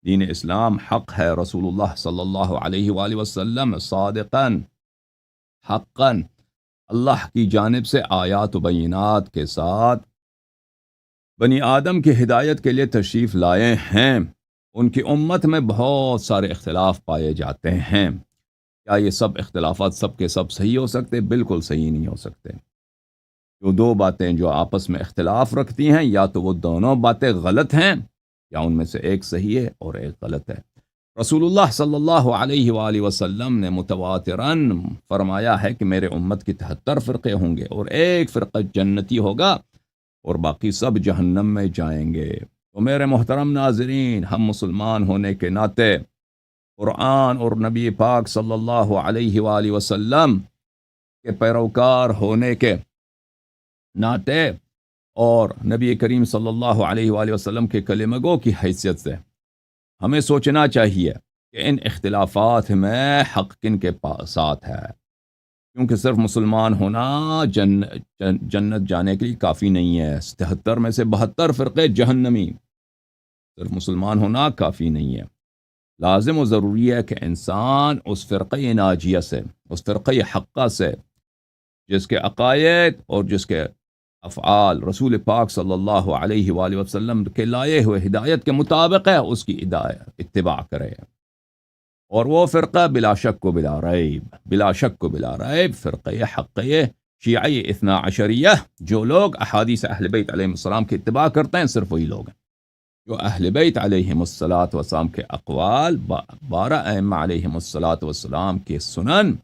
دین اسلام حق ہے، رسول اللہ صلی اللہ علیہ وآلہ وسلم صادقاً حقاً اللہ کی جانب سے آیات و بینات کے ساتھ بنی آدم کی ہدایت کے لیے تشریف لائے ہیں۔ ان کی امت میں بہت سارے اختلاف پائے جاتے ہیں۔ کیا یہ سب اختلافات سب کے سب صحیح ہو سکتے؟ بالکل صحیح نہیں ہو سکتے۔ جو دو باتیں جو آپس میں اختلاف رکھتی ہیں، یا تو وہ دونوں باتیں غلط ہیں یا ان میں سے ایک صحیح ہے اور ایک غلط ہے۔ رسول اللہ صلی اللہ علیہ وآلہ وسلم نے متواتراً فرمایا ہے کہ میرے امت کی 73 فرقے ہوں گے اور ایک فرقہ جنتی ہوگا اور باقی سب جہنم میں جائیں گے۔ تو میرے محترم ناظرین، ہم مسلمان ہونے کے ناطے قرآن اور نبی پاک صلی اللہ علیہ وآلہ وسلم کے پیروکار ہونے کے ناطے اور نبی کریم صلی اللہ علیہ وآلہ وسلم کے کلمہ گو کی حیثیت سے ہمیں سوچنا چاہیے کہ ان اختلافات میں حق کن کے ساتھ ہے، کیونکہ صرف مسلمان ہونا جنت جانے کے لیے کافی نہیں ہے۔ 73 میں سے 72 فرقے جہنمی، صرف مسلمان ہونا کافی نہیں ہے۔ لازم و ضروری ہے کہ انسان اس فرقہ ناجیہ سے، اس فرقہ حقہ سے، جس کے عقائد اور جس کے افعال رسول پاک صلی اللہ علیہ وآلہ وسلم کے لائے ہوئے ہدایت کے مطابق ہے، اس کی اتباع کرے۔ اور وہ فرقہ بلا شک و بلا شک و بلا ریب فرقہ حقہ شیعی اثنا عشریہ، جو لوگ احادیث اہل بیت علیہ السلام کی اتباع کرتے ہیں، صرف وہی لوگ ہیں جو اہل بیت علیہم السلام کے اقوال، 12 ائمہ علیہم السلام کے سنن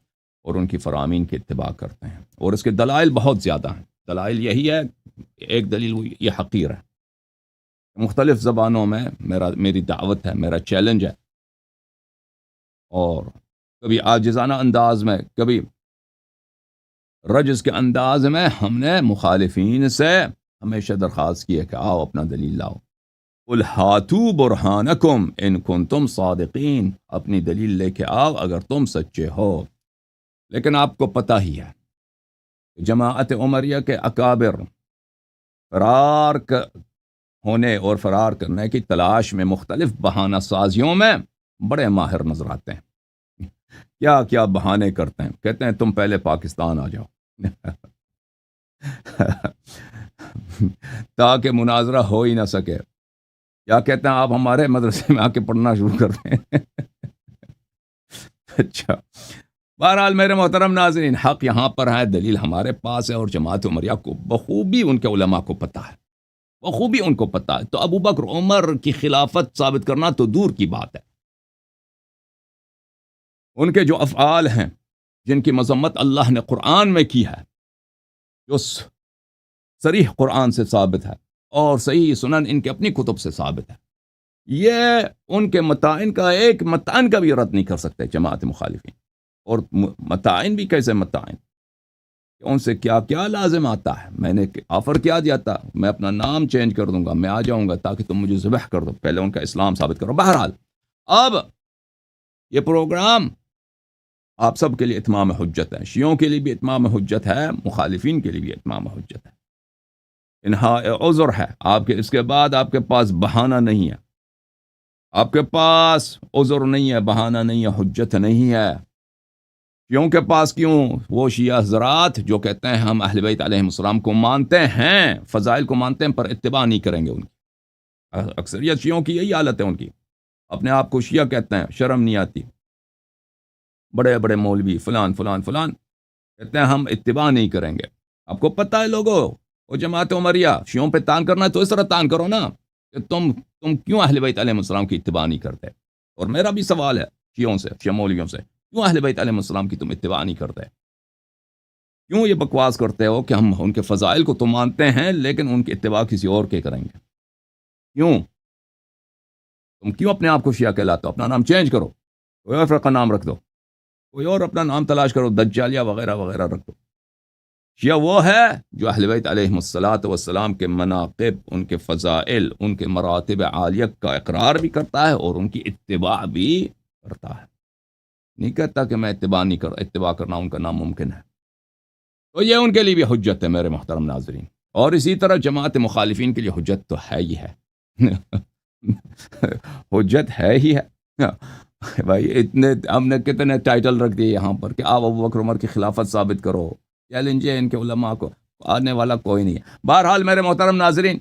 اور ان کی فرامین کی اتباع کرتے ہیں۔ اور اس کے دلائل بہت زیادہ ہیں۔ دلائل یہی ہے، ایک دلیل یہ حقیر ہے، مختلف زبانوں میں میری دعوت ہے، میرا چیلنج ہے، اور کبھی عاجزانہ انداز میں، کبھی رجز کے انداز میں ہم نے مخالفین سے ہمیشہ درخواست کی ہے کہ آؤ اپنا دلیل لاؤ۔ قل ہاتوا برہانکم ان کنتم صادقین، اپنی دلیل لے کے آؤ اگر تم سچے ہو۔ لیکن آپ کو پتہ ہی ہے جماعت عمریہ کے اکابر فرار ہونے اور فرار کرنے کی تلاش میں مختلف بہانہ سازیوں میں بڑے ماہر نظر آتے ہیں۔ کیا کیا بہانے کرتے ہیں، کہتے ہیں تم پہلے پاکستان آ جاؤ تاکہ مناظرہ ہو ہی نہ سکے، یا کہتے ہیں آپ ہمارے مدرسے میں آ کے پڑھنا شروع کر دیں اچھا، بہرحال میرے محترم ناظرین، حق یہاں پر ہے، دلیل ہمارے پاس ہے، اور جماعت عمریہ کو بخوبی ان کے علماء کو پتہ ہے، بخوبی ان کو پتہ ہے۔ تو ابو بکر عمر کی خلافت ثابت کرنا تو دور کی بات ہے، ان کے جو افعال ہیں، جن کی مذمت اللہ نے قرآن میں کی ہے، جو صریح قرآن سے ثابت ہے اور صحیح سنن ان کے اپنی کتب سے ثابت ہے، یہ ان کے متائن کا ایک متعن کا بھی رد نہیں کر سکتے جماعت مخالفین۔ اور متعین بھی کیسے متعین، ان سے کیا کیا لازم آتا ہے۔ میں نے آفر کیا دیا تھا، میں اپنا نام چینج کر دوں گا، میں آ جاؤں گا تاکہ تم مجھے ذبح کر دو، پہلے ان کا اسلام ثابت کرو۔ بہرحال اب یہ پروگرام آپ سب کے لیے اتمام حجت ہے، شیعوں کے لیے بھی اتمام حجت ہے، مخالفین کے لیے بھی اتمام حجت ہے، انہاء عذر ہے۔ آپ کے اس کے بعد آپ کے پاس بہانہ نہیں ہے، آپ کے پاس عذر نہیں ہے، بہانہ نہیں ہے، حجت نہیں ہے۔ شیعوں کے پاس کیوں؟ وہ شیعہ حضرات جو کہتے ہیں ہم اہل بیت علیہ السلام کو مانتے ہیں، فضائل کو مانتے ہیں، پر اتباع نہیں کریں گے ان کی۔ اکثریت شیعوں کی یہی حالت ہے، ان کی اپنے آپ کو شیعہ کہتے ہیں، شرم نہیں آتی، بڑے بڑے مولوی فلان فلان فلان کہتے ہیں ہم اتباع نہیں کریں گے۔ آپ کو پتہ ہے لوگوں، وہ جماعت عمریہ شیعوں پہ تان کرنا ہے تو اس طرح تان کرو نا کہ تم کیوں اہل بیت علیہ السلام کی اتباع نہیں کرتے۔ اور میرا بھی سوال ہے شیعوں سے، شیعہ مولویوں سے، کیوں اہل بیت علیہ السلام کی تم اتباع نہیں کرتے؟ کیوں یہ بکواس کرتے ہو کہ ہم ان کے فضائل کو تو مانتے ہیں لیکن ان کی اتباع کسی اور کے کریں گے؟ کیوں؟ تم کیوں اپنے آپ کو شیعہ کہلاتے ہو؟ اپنا نام چینج کرو، کوئی اور فرقہ نام رکھ دو، کوئی اور اپنا نام تلاش کرو، دجالیہ وغیرہ وغیرہ رکھ دو۔ شیعہ وہ ہے جو اہل بیت علیہ السلام کے مناقب، ان کے فضائل، ان کے مراتب عالیہ کا اقرار بھی کرتا ہے اور ان کی اتباع بھی کرتا ہے۔ نہیں کہتا کہ میں اتباع کرنا ان کا ناممکن ہے۔ تو یہ ان کے لیے بھی حجت ہے میرے محترم ناظرین، اور اسی طرح جماعت مخالفین کے لیے حجت تو ہے ہی ہے حجت ہے ہی ہے بھائی، اتنے ہم نے کتنے ٹائٹل رکھ دیے یہاں پر کہ آپ ابو بکر عمر کی خلافت ثابت کرو، چیلنج ہے ان کے علماء کو، آنے والا کوئی نہیں ہے۔ بہرحال میرے محترم ناظرین،